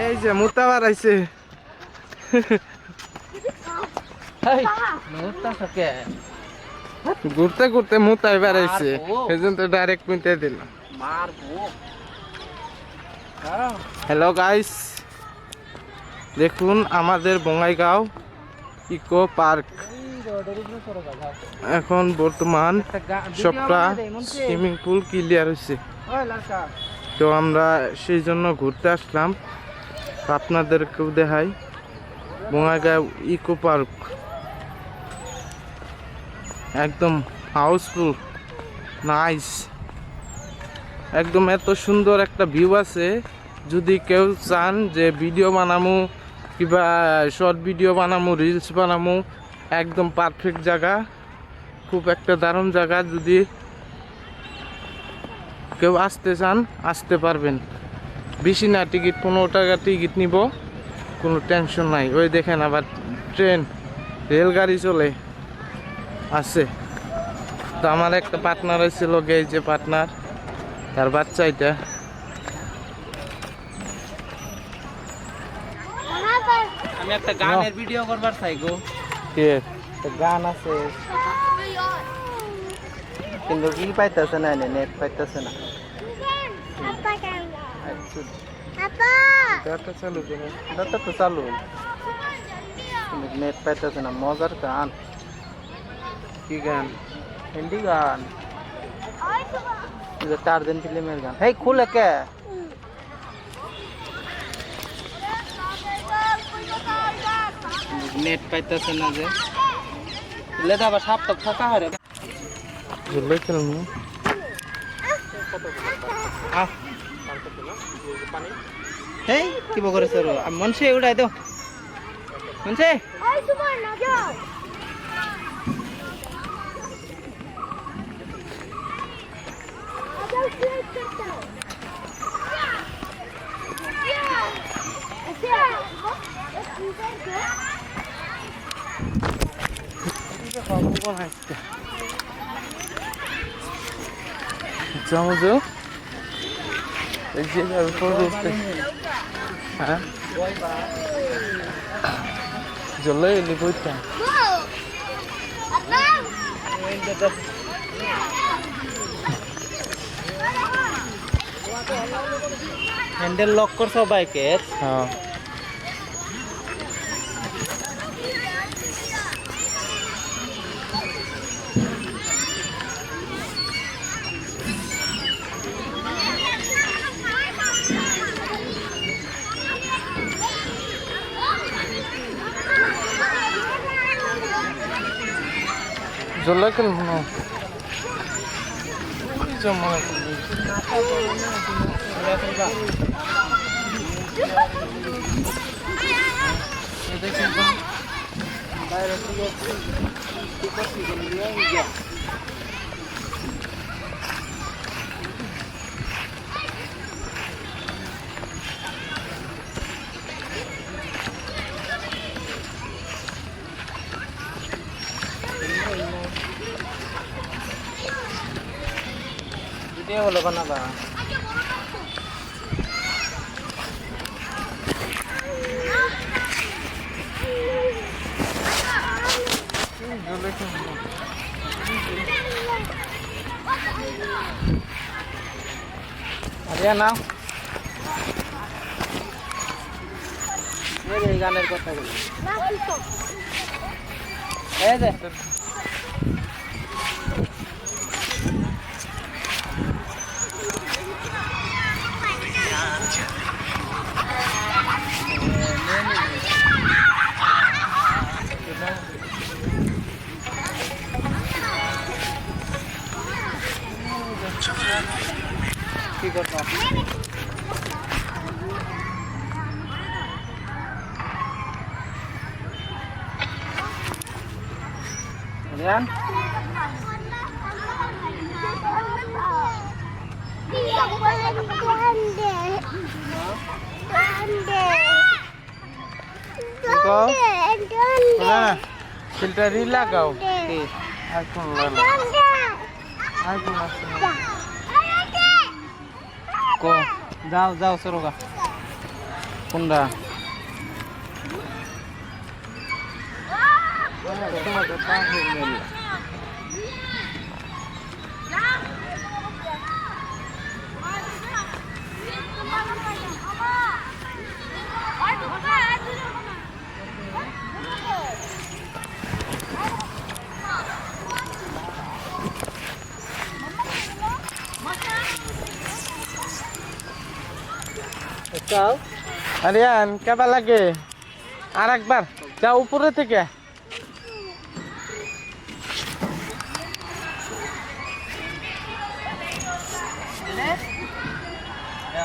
এই যে মুতা বাড়াইছে ঘুরতে ঘুরতে মুতাই বাড়াইছে এই জন্য তো ডাইরেক্ট মিটে দিলাম। হ্যালো গাইস, দেখুন আমাদের বঙ্গাইগাঁও ইকো পার্ক এখন বর্তমান সবটা সুইমিং পুল ক্লিয়ার হয়েছে, তো আমরা সেই জন্য ঘুরতে আসলাম। আপনাদেরকেও দেখাই বঙ্গাইগাঁও ইকো পার্ক একদম হাউসফুল, নাইস, একদম এত সুন্দর একটা ভিউ আছে। যদি কেউ চান যে ভিডিও বানামু কিংবা শর্ট ভিডিও বানামু, রিলস বানামু, একদম পারফেক্ট জায়গা, খুব একটা দারুণ জায়গা। যদি কেউ আসতে চান আসতে পারবেন, বেশি না টিকিট, 15 টাকা টিকিট নিব, কোনো টেনশন নাই। ওই দেখেন আবার ট্রেন রেলগাড়ি চলে আছে। তো আমার একটা পার্টনার হয়েছিল, এই যে পার্টনার, তার বাচ্চা এটা। আমি একটা গানের ভিডিও করবার চাই গো। গান আছে কিন্তু কি পাইতেছে না, নেট পাইতেছে না। ডাটা চালু করে, ডাটা তো চালু, নেট পাইতেছে না। মজার গান, কি গান? হিন্দি গান, টার্জেন ফিল্মের গান। হেই খুলে কে নেট পাইতেছে না যে, লেদা আবার সাপ তো ফাঁকা হয় রে। ঝুলে খেলবো হেই কি বকরেছ রে, মনসে উড়াই দাও, মনসে Estamos eu? Hah? Jolly ini bocah. Handle lock করছো বাইকের? হ্যাঁ। Jolly kan mana? Cuma video হলো বানাবা। আরে নাও এই গানের কথা বলি, এই যে কি করবো Ayan. Ikaw? Wala na. Filter ilagaw. Okay. iPhone wala. iPhone na. को जाओ जाओ सरोगा কোনটা जाओ আরিয়ান কেবা লাগে আর একবার যাও উপরে থেকে